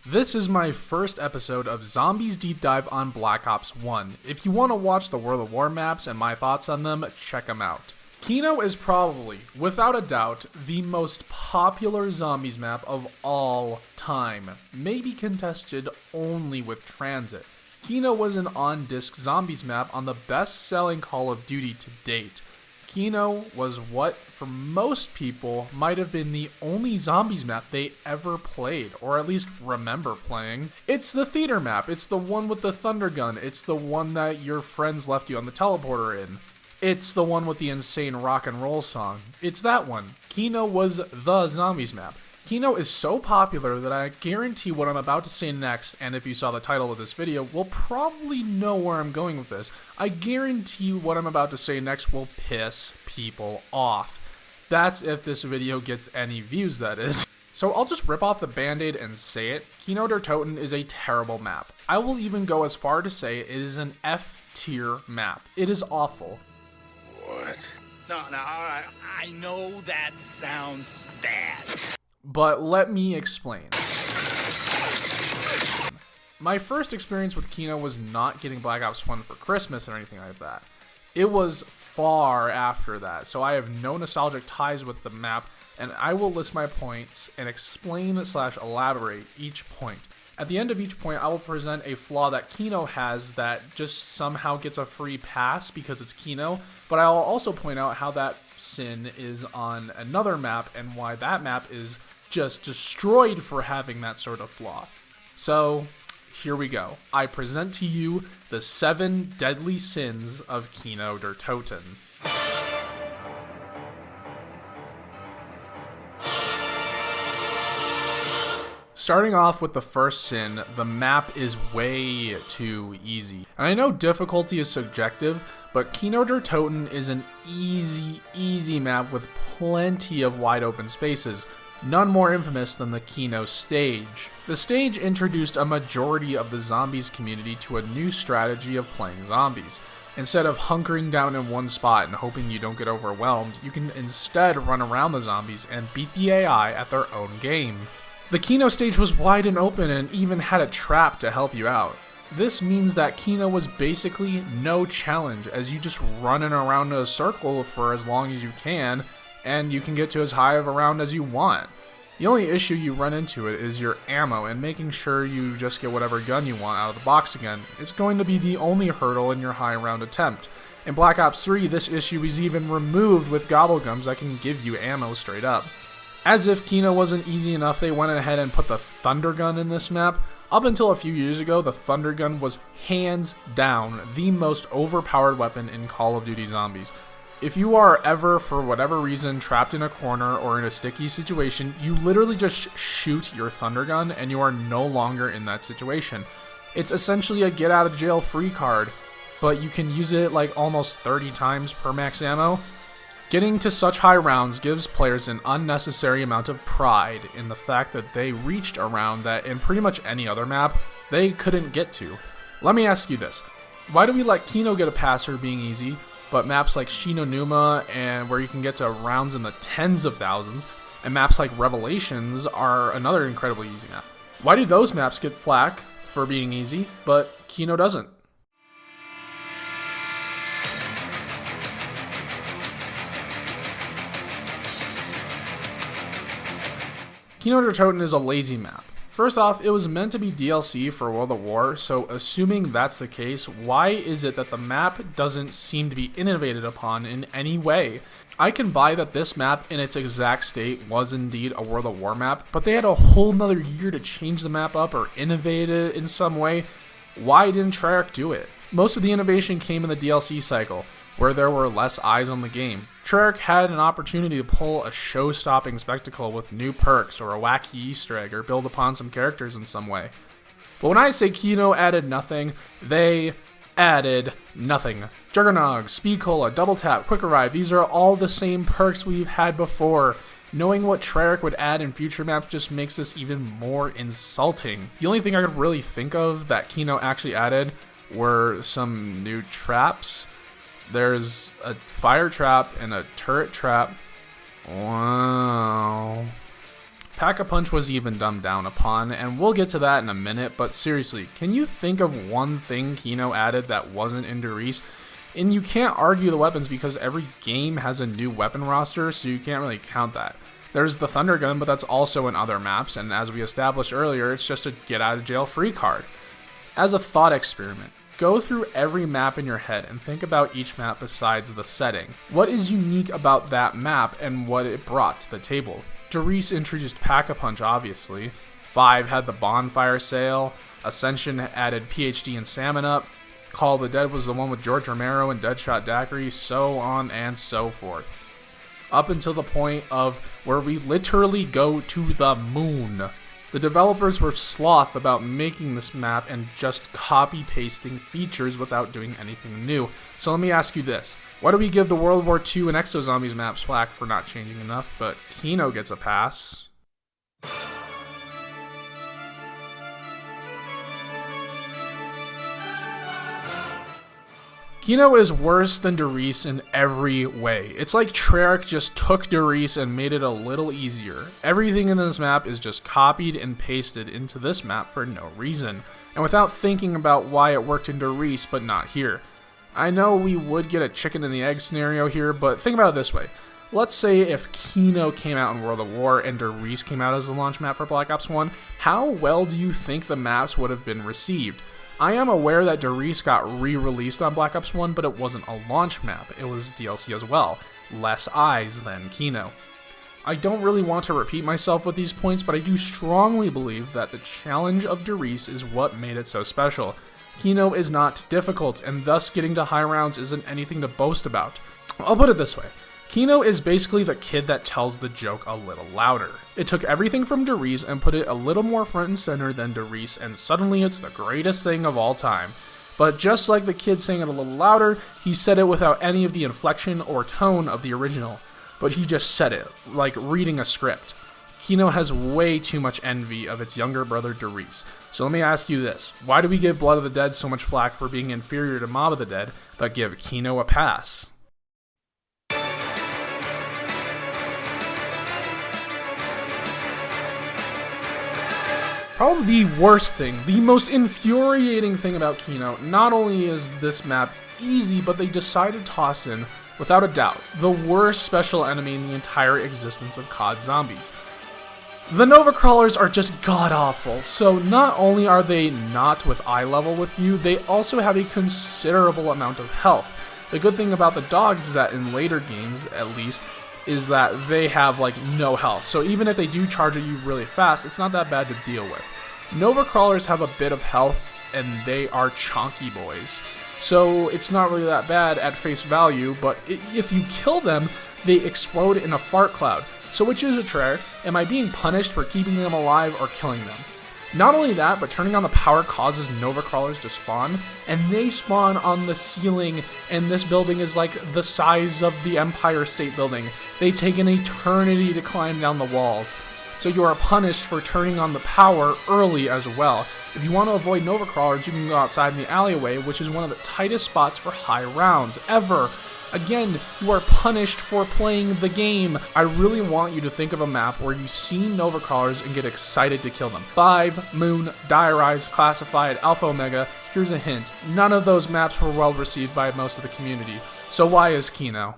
This is my first episode of Zombies Deep Dive on Black Ops 1. If you want to watch the World of War maps and my thoughts on them, check them out. Kino is probably, without a doubt, the most popular zombies map of all time, maybe contested only with Transit. Kino was an on-disc zombies map on the best-selling Call of Duty to date. Kino was what, for most people, might have been the only zombies map they ever played, or at least remember playing. It's the theater map, it's the one with the thunder gun, it's the one that your friends left you on the teleporter in. It's the one with the insane rock and roll song. It's that one. Kino was the zombies map. Kino is so popular that I guarantee what I'm about to say next, and if you saw the title of this video, will probably know where I'm going with this. I guarantee what I'm about to say next will piss people off. That's if this video gets any views, that is. So I'll just rip off the band-aid and say it. Kino der Toten is a terrible map. I will even go as far to say it is an F-tier map. It is awful. What? No, alright. I know that sounds bad. But let me explain. My first experience with Kino was not getting Black Ops 1 for Christmas or anything like that. It was far after that, so I have no nostalgic ties with the map, and I will list my points and explain/elaborate each point. At the end of each point, I will present a flaw that Kino has that just somehow gets a free pass because it's Kino, but I will also point out how that sin is on another map and why that map is just destroyed for having that sort of flaw. So, here we go. I present to you the 7 deadly sins of Kino der Toten. Starting off with the first sin, the map is way too easy. And I know difficulty is subjective, but Kino der Toten is an easy map with plenty of wide open spaces. None more infamous than the Kino stage. The stage introduced a majority of the zombies community to a new strategy of playing zombies. Instead of hunkering down in one spot and hoping you don't get overwhelmed, you can instead run around the zombies and beat the AI at their own game. The Kino stage was wide and open and even had a trap to help you out. This means that Kino was basically no challenge, as you just running around in a circle for as long as you can, and you can get to as high of a round as you want. The only issue you run into it is your ammo, and making sure you just get whatever gun you want out of the box again is going to be the only hurdle in your high round attempt. In Black Ops 3, this issue is even removed with gobblegums that can give you ammo straight up. As if Kino wasn't easy enough, they went ahead and put the thunder gun in this map. Up until a few years ago, the thunder gun was hands down the most overpowered weapon in Call of Duty Zombies. If you are ever, for whatever reason, trapped in a corner or in a sticky situation, you literally just shoot your thunder gun and you are no longer in that situation. It's essentially a get out of jail free card, but you can use it like almost 30 times per max ammo. Getting to such high rounds gives players an unnecessary amount of pride in the fact that they reached a round that in pretty much any other map, they couldn't get to. Let me ask you this. Why do we let Kino get a pass for being easy, but maps like Shinonuma and where you can get to rounds in the tens of thousands, and maps like Revelations are another incredibly easy map? Why do those maps get flack for being easy, but Kino doesn't? Kino der Toten is a lazy map. First off, it was meant to be DLC for World of War, so assuming that's the case, why is it that the map doesn't seem to be innovated upon in any way? I can buy that this map in its exact state was indeed a World of War map, but they had a whole nother year to change the map up or innovate it in some way. Why didn't Treyarch do it? Most of the innovation came in the DLC cycle, where there were less eyes on the game. Treyarch had an opportunity to pull a show-stopping spectacle with new perks or a wacky Easter egg or build upon some characters in some way. But when I say Kino added nothing, they added nothing. Juggernog, Speed Cola, Double Tap, Quick Arrive, these are all the same perks we've had before. Knowing what Treyarch would add in future maps just makes this even more insulting. The only thing I could really think of that Kino actually added were some new traps. There's a fire trap and a turret trap. Wow. Pack-a-Punch was even dumbed down upon, and we'll get to that in a minute, but seriously, can you think of one thing Kino added that wasn't in Derice? And you can't argue the weapons because every game has a new weapon roster, so you can't really count that. There's the Thunder Gun, but that's also in other maps, and as we established earlier, it's just a get-out-of-jail-free card. As a thought experiment, go through every map in your head and think about each map besides the setting. What is unique about that map and what it brought to the table? Derice introduced Pack-a-Punch, obviously. 5 had the Bonfire Sale. Ascension added PhD and Salmon Up. Call of the Dead was the one with George Romero and Deadshot Daiquiri, so on and so forth. Up until the point of where we literally go to the moon. The developers were sloth about making this map and just copy-pasting features without doing anything new. So let me ask you this. Why do we give the World War II and Exo Zombies maps flack for not changing enough, but Kino gets a pass? Kino is worse than Derice in every way. It's like Treyarch just took Derice and made it a little easier. Everything in this map is just copied and pasted into this map for no reason, and without thinking about why it worked in Derice but not here. I know we would get a chicken and the egg scenario here, but think about it this way. Let's say if Kino came out in World at War and Derice came out as the launch map for Black Ops 1, how well do you think the maps would have been received? I am aware that Derice got re-released on Black Ops 1, but it wasn't a launch map, it was DLC as well. Less eyes than Kino. I don't really want to repeat myself with these points, but I do strongly believe that the challenge of Derice is what made it so special. Kino is not difficult, and thus getting to high rounds isn't anything to boast about. I'll put it this way. Kino is basically the kid that tells the joke a little louder. It took everything from Derice and put it a little more front and center than Derice, and suddenly it's the greatest thing of all time. But just like the kid saying it a little louder, he said it without any of the inflection or tone of the original. But he just said it, like reading a script. Kino has way too much envy of its younger brother Derice. So let me ask you this. Why do we give Blood of the Dead so much flack for being inferior to Mob of the Dead, but give Kino a pass? Probably the worst thing, the most infuriating thing about Kino, not only is this map easy, but they decided to toss in, without a doubt, the worst special enemy in the entire existence of COD Zombies. The Nova Crawlers are just god-awful, so not only are they not with eye level with you, they also have a considerable amount of health. The good thing about the dogs is that in later games, at least, is that they have like no health, so even if they do charge at you really fast, it's not that bad to deal with. Nova Crawlers have a bit of health, and they are chonky boys, so it's not really that bad at face value, but if you kill them, they explode in a fart cloud. So which is it, Treyarch? Am I being punished for keeping them alive or killing them? Not only that, but turning on the power causes Nova Crawlers to spawn, and they spawn on the ceiling, and this building is like the size of the Empire State Building. They take an eternity to climb down the walls. So you are punished for turning on the power early as well. If you want to avoid Nova Crawlers, you can go outside in the alleyway, which is one of the tightest spots for high rounds ever. Again, you are punished for playing the game. I really want you to think of a map where you see Nova Crawlers and get excited to kill them. 5, Moon, Diarize, Classified, Alpha Omega. Here's a hint. None of those maps were well received by most of the community. So why is Kino?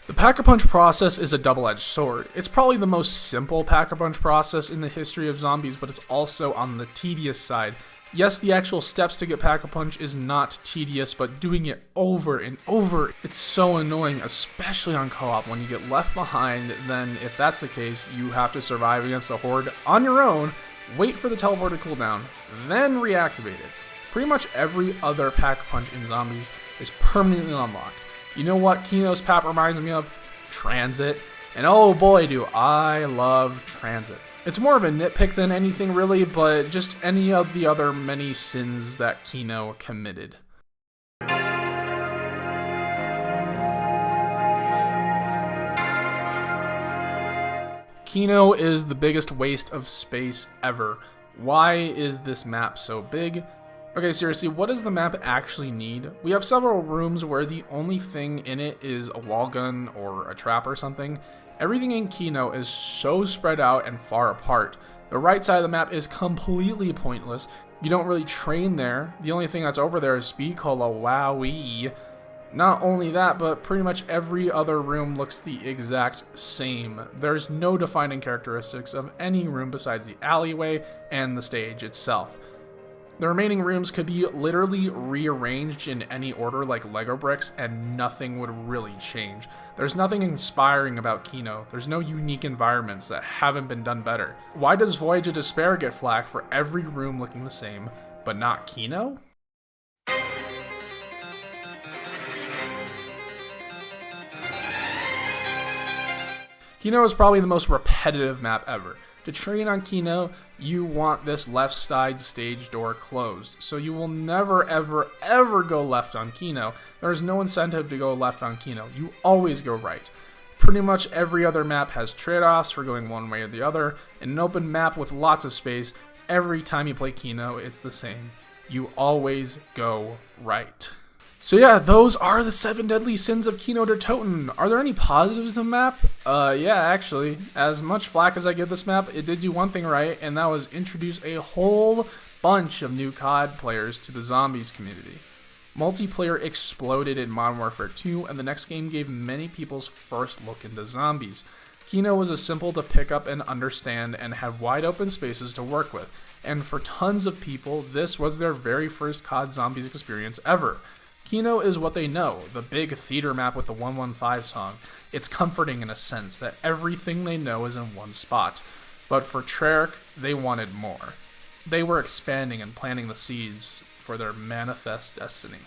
The Pack-a-Punch process is a double-edged sword. It's probably the most simple Pack-a-Punch process in the history of zombies, but it's also on the tedious side. Yes, the actual steps to get Pack-a-Punch is not tedious, but doing it over and over, it's so annoying, especially on co-op. When you get left behind, then if that's the case, you have to survive against the horde on your own, wait for the teleporter cooldown, then reactivate it. Pretty much every other Pack-a-Punch in zombies is permanently unlocked. You know what Kino's Pap reminds me of? Transit. And oh boy do I love Transit. It's more of a nitpick than anything really, but just any of the other many sins that Kino committed. Kino is the biggest waste of space ever. Why is this map so big? Okay, seriously, what does the map actually need? We have several rooms where the only thing in it is a wall gun or a trap or something. Everything in Kino is so spread out and far apart. The right side of the map is completely pointless. You don't really train there. The only thing that's over there is speed cola, wowee. Not only that, but pretty much every other room looks the exact same. There's no defining characteristics of any room besides the alleyway and the stage itself. The remaining rooms could be literally rearranged in any order like Lego bricks and nothing would really change. There's nothing inspiring about Kino. There's no unique environments that haven't been done better. Why does Voyage of Despair get flack for every room looking the same, but not Kino? Kino is probably the most repetitive map ever. To train on Kino, you want this left side stage door closed, so you will never ever go left on Kino. There is no incentive to go left on Kino. You always go right. Pretty much every other map has trade-offs for going one way or the other. In an open map with lots of space, every time you play Kino, it's the same. You always go right. So yeah, those are the 7 deadly sins of Kino der Toten. Are there any positives to the map? Yeah, actually. As much flack as I give this map, it did do one thing right, and that was introduce a whole bunch of new COD players to the zombies community. Multiplayer exploded in Modern Warfare 2, and the next game gave many people's first look into zombies. Kino was as simple to pick up and understand and had wide open spaces to work with, and for tons of people, this was their very first COD zombies experience ever. Kino is what they know, the big theater map with the 115 song. It's comforting in a sense that everything they know is in one spot. But for Treyarch, they wanted more. They were expanding and planting the seeds for their manifest destiny.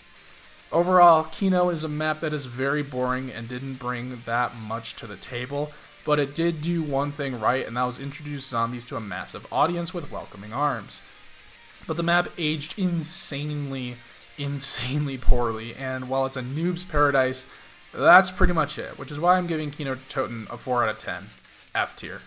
Overall, Kino is a map that is very boring and didn't bring that much to the table, but it did do one thing right, and that was introduce zombies to a massive audience with welcoming arms. But the map aged insanely poorly, and while it's a noob's paradise, that's pretty much it, which is why I'm giving Kino der Toten a 4 out of 10, F tier.